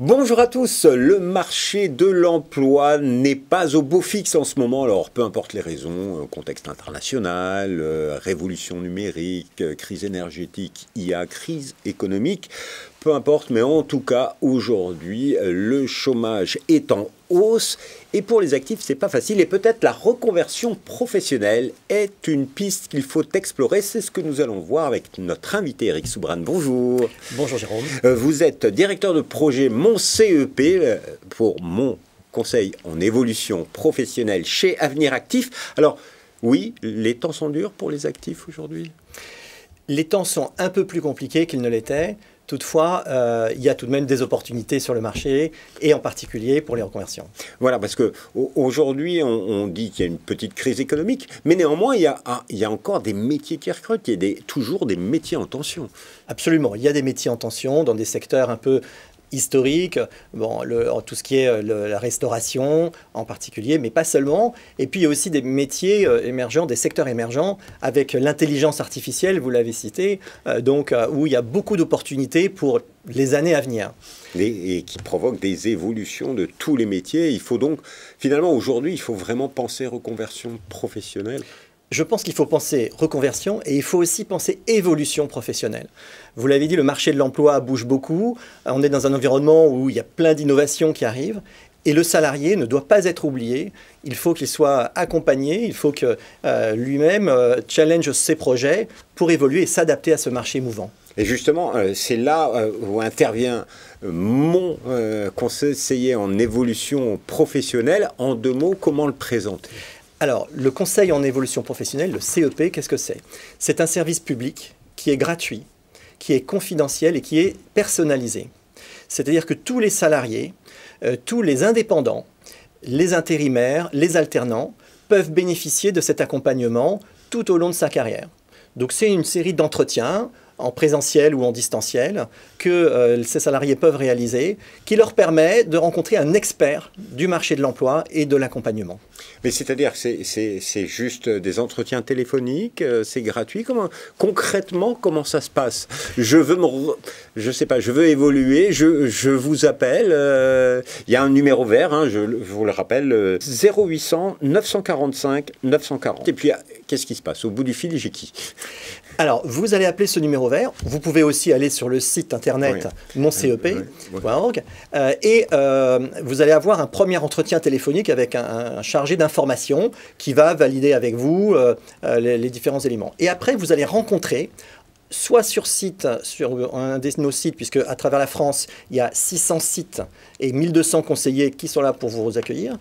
Bonjour à tous, le marché de l'emploi n'est pas au beau fixe en ce moment, alors peu importe les raisons, contexte international, révolution numérique, crise énergétique, IA, crise économique, peu importe, mais en tout cas aujourd'hui le chômage est en hausse et pour les actifs c'est pas facile et peut-être la reconversion professionnelle est une piste qu'il faut explorer, c'est ce que nous allons voir avec notre invité Eric Soubrane. Bonjour. Bonjour Jérôme. Vous êtes directeur de projet Mon CEP pour Mon Conseil en évolution professionnelle chez Avenir Actif. Alors oui, les temps sont durs pour les actifs aujourd'hui? Les temps sont un peu plus compliqués qu'ils ne l'étaient. Toutefois, il y a tout de même des opportunités sur le marché, et en particulier pour les reconversions. Voilà, parce qu'aujourd'hui, on dit qu'il y a une petite crise économique, mais néanmoins, il y a encore des métiers qui recrutent, il y a toujours des métiers en tension. Absolument, il y a des métiers en tension dans des secteurs un peu historique, bon, tout ce qui est la restauration en particulier, mais pas seulement. Et puis il y a aussi des métiers émergents, des secteurs émergents avec l'intelligence artificielle, vous l'avez cité, où il y a beaucoup d'opportunités pour les années à venir. Et qui provoquent des évolutions de tous les métiers. Il faut donc, finalement, aujourd'hui, il faut vraiment penser reconversion professionnelle. Je pense qu'il faut penser reconversion et il faut aussi penser évolution professionnelle. Vous l'avez dit, le marché de l'emploi bouge beaucoup. On est dans un environnement où il y a plein d'innovations qui arrivent. Et le salarié ne doit pas être oublié. Il faut qu'il soit accompagné. Il faut que lui-même challenge ses projets pour évoluer et s'adapter à ce marché mouvant. Et justement, c'est là où intervient mon conseiller en évolution professionnelle. En 2 mots, comment le présenter ? Alors, le conseil en évolution professionnelle, le CEP, qu'est-ce que c'est? C'est un service public qui est gratuit, qui est confidentiel et qui est personnalisé. C'est-à-dire que tous les salariés, tous les indépendants, les intérimaires, les alternants peuvent bénéficier de cet accompagnement tout au long de sa carrière. Donc c'est une série d'entretiens en présentiel ou en distanciel, que ces salariés peuvent réaliser, qui leur permet de rencontrer un expert du marché de l'emploi et de l'accompagnement. Mais c'est-à-dire que c'est juste des entretiens téléphoniques, c'est gratuit. Concrètement, comment ça se passe? Je veux évoluer, je vous appelle, il y a un numéro vert, hein, je vous le rappelle, 0800 945 940. Et puis, qu'est-ce qui se passe? Au bout du fil, j'ai qui? Alors, vous allez appeler ce numéro vert. Vous pouvez aussi aller sur le site internet moncep.org et vous allez avoir un premier entretien téléphonique avec un chargé d'information qui va valider avec vous les différents éléments. Et après, vous allez rencontrer soit sur site, sur un de nos sites, puisque à travers la France, il y a 600 sites et 1200 conseillers qui sont là pour vous accueillir,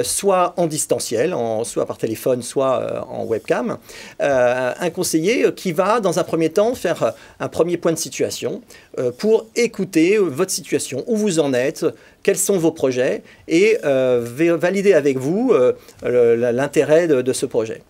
soit en distanciel, soit par téléphone, soit en webcam. Un conseiller qui va, dans un premier temps, faire un premier point de situation pour écouter votre situation, où vous en êtes, quels sont vos projets, et valider avec vous l'intérêt de ce projet.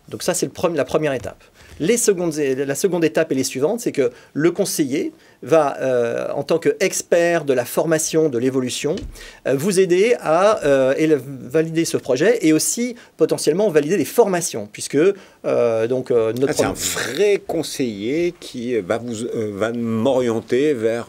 Donc ça, c'est la première étape. La seconde étape et les suivantes, c'est que le conseiller va, en tant qu'expert de la formation, de l'évolution, vous aider à valider ce projet et aussi potentiellement valider les formations, puisque c'est un vrai conseiller qui va m'orienter vers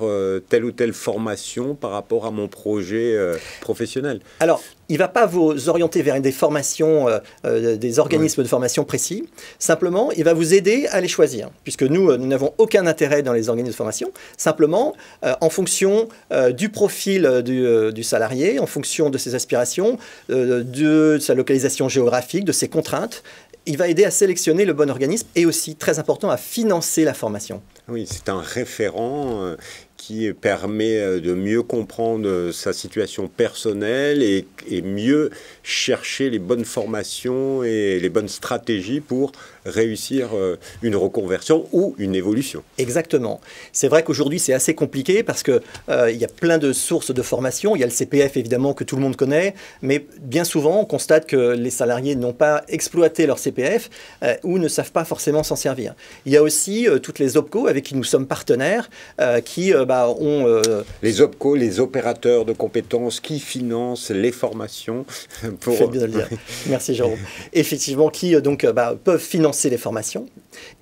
telle ou telle formation par rapport à mon projet professionnel. Alors, il ne va pas vous orienter vers des formations, des organismes de formation précis. Simplement, il va vous aider à les choisir, puisque nous n'avons aucun intérêt dans les organismes de formation. Simplement, en fonction du profil du salarié, en fonction de ses aspirations, de sa localisation géographique, de ses contraintes, il va aider à sélectionner le bon organisme et aussi, très important, à financer la formation. Oui, c'est un référent qui permet de mieux comprendre sa situation personnelle et mieux chercher les bonnes formations et les bonnes stratégies pour réussir une reconversion ou une évolution. Exactement. C'est vrai qu'aujourd'hui, c'est assez compliqué parce qu'il y a plein de sources de formation. Il y a le CPF, évidemment, que tout le monde connaît, mais bien souvent, on constate que les salariés n'ont pas exploité leur CPF ou ne savent pas forcément s'en servir. Il y a aussi toutes les OPCO avec qui nous sommes partenaires qui ont... les OPCO, les opérateurs de compétences qui financent les formations. Faites bien de le dire. Merci Jérôme. Effectivement, qui peuvent financer les formations.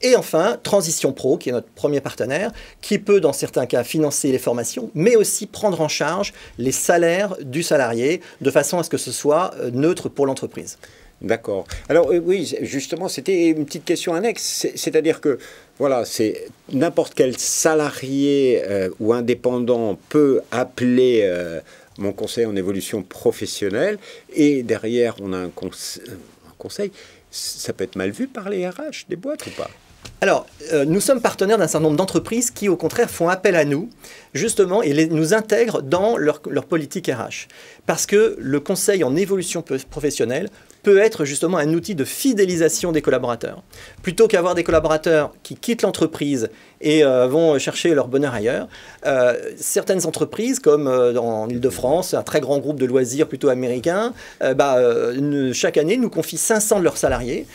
Et enfin, Transition Pro, qui est notre premier partenaire, qui peut dans certains cas financer les formations, mais aussi prendre en charge les salaires du salarié, de façon à ce que ce soit neutre pour l'entreprise. D'accord. Alors oui, justement, c'était une petite question annexe. C'est-à-dire que, voilà, c'est n'importe quel salarié ou indépendant peut appeler mon conseil en évolution professionnelle et derrière, on a un conseil. Ça peut être mal vu par les RH des boîtes ou pas? Alors, nous sommes partenaires d'un certain nombre d'entreprises qui, au contraire, font appel à nous, justement, et nous intègrent dans leur politique RH. Parce que le conseil en évolution professionnelle peut être justement un outil de fidélisation des collaborateurs. Plutôt qu'avoir des collaborateurs qui quittent l'entreprise et vont chercher leur bonheur ailleurs, certaines entreprises, comme en Île-de-France, un très grand groupe de loisirs plutôt américain, chaque année nous confient 500 de leurs salariés.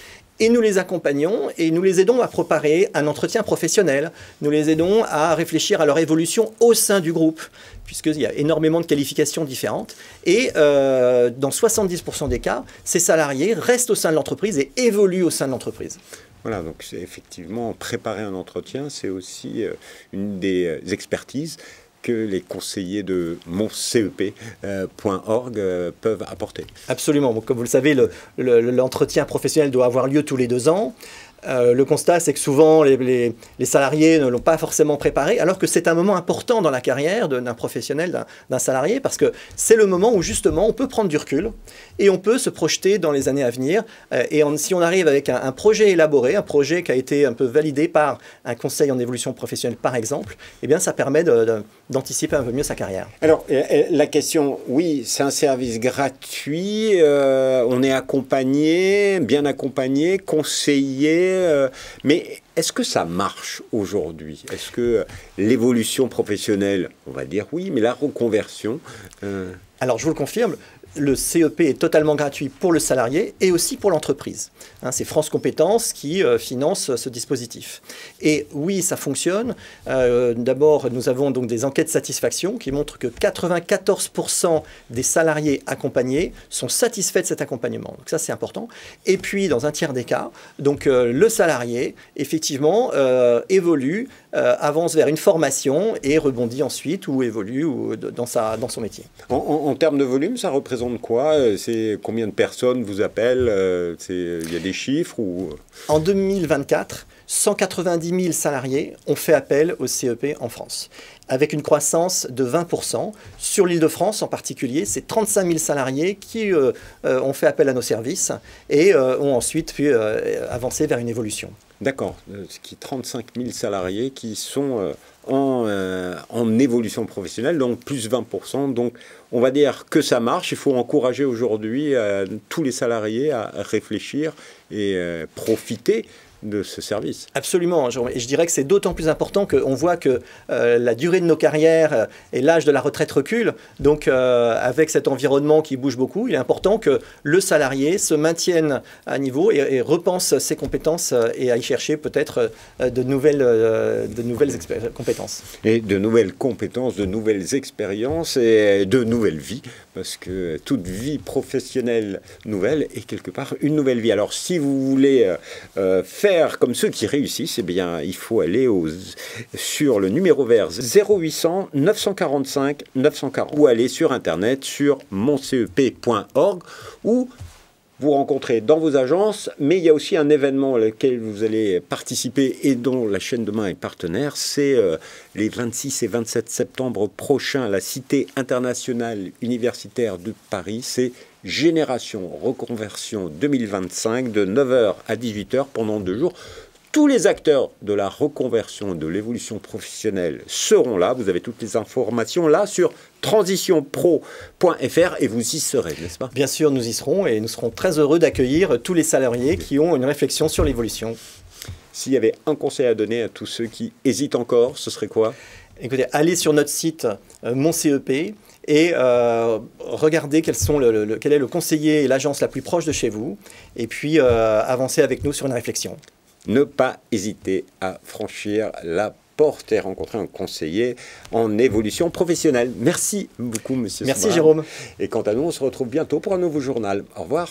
Et nous les accompagnons et nous les aidons à préparer un entretien professionnel. Nous les aidons à réfléchir à leur évolution au sein du groupe, puisqu'il y a énormément de qualifications différentes. Et dans 70% des cas, ces salariés restent au sein de l'entreprise et évoluent au sein de l'entreprise. Voilà, donc c'est effectivement préparer un entretien, c'est aussi une des expertises que les conseillers de moncep.org peuvent apporter. Absolument. Comme vous le savez, l'entretien professionnel doit avoir lieu tous les 2 ans. Le constat, c'est que souvent, les salariés ne l'ont pas forcément préparé, alors que c'est un moment important dans la carrière d'un professionnel, d'un salarié, parce que c'est le moment où, justement, on peut prendre du recul et on peut se projeter dans les années à venir. Si on arrive avec un projet élaboré, un projet qui a été un peu validé par un conseil en évolution professionnelle, par exemple, eh bien, ça permet d'anticiper un peu mieux sa carrière. Alors, la question, oui, c'est un service gratuit, on est accompagné, bien accompagné, conseillé, mais est-ce que ça marche aujourd'hui? Est-ce que l'évolution professionnelle, on va dire oui, mais la reconversion... Alors, je vous le confirme, le CEP est totalement gratuit pour le salarié et aussi pour l'entreprise. C'est France Compétences qui finance ce dispositif. Et oui, ça fonctionne. D'abord, nous avons donc des enquêtes de satisfaction qui montrent que 94% des salariés accompagnés sont satisfaits de cet accompagnement. Donc ça, c'est important. Et puis, dans un tiers des cas, donc, le salarié, effectivement, évolue, avance vers une formation et rebondit ensuite ou évolue dans son métier. En termes de volume, ça représente quoi? C'est combien de personnes vous appellent? Il y a des chiffres ou... En 2024, 190 000 salariés ont fait appel au CEP en France, avec une croissance de 20%. Sur l'Île-de-France en particulier, c'est 35 000 salariés qui ont fait appel à nos services et ont ensuite pu avancer vers une évolution. D'accord, 35 000 salariés qui sont en évolution professionnelle, donc plus 20%. Donc on va dire que ça marche. Il faut encourager aujourd'hui tous les salariés à réfléchir et profiter de ce service. Absolument. Et je dirais que c'est d'autant plus important qu'on voit que la durée de nos carrières et l'âge de la retraite recule. Donc, avec cet environnement qui bouge beaucoup, il est important que le salarié se maintienne à niveau et repense ses compétences et aille chercher peut-être de nouvelles compétences. Et de nouvelles compétences, de nouvelles expériences et de nouvelles vies. Parce que toute vie professionnelle nouvelle est quelque part une nouvelle vie. Alors, si vous voulez faire comme ceux qui réussissent, eh bien, il faut aller sur le numéro vert 0800 945 940 ou aller sur Internet sur moncep.org où vous rencontrez dans vos agences, mais il y a aussi un événement auquel vous allez participer et dont la chaîne Demain est partenaire, c'est les 26 et 27 septembre prochains à la Cité internationale universitaire de Paris. C'est Génération Reconversion 2025 de 9h à 18h pendant 2 jours. Tous les acteurs de la reconversion, de l'évolution professionnelle seront là. Vous avez toutes les informations là sur transitionpro.fr et vous y serez, n'est-ce pas? Bien sûr, nous y serons et nous serons très heureux d'accueillir tous les salariés qui ont une réflexion sur l'évolution. S'il y avait un conseil à donner à tous ceux qui hésitent encore, ce serait quoi? Écoutez, allez sur notre site Mon CEP et regardez quel est le conseiller et l'agence la plus proche de chez vous et puis avancez avec nous sur une réflexion. Ne pas hésiter à franchir la porte et rencontrer un conseiller en évolution professionnelle. Merci beaucoup, monsieur Merci, Sobral. Jérôme. Et quant à nous, on se retrouve bientôt pour un nouveau journal. Au revoir.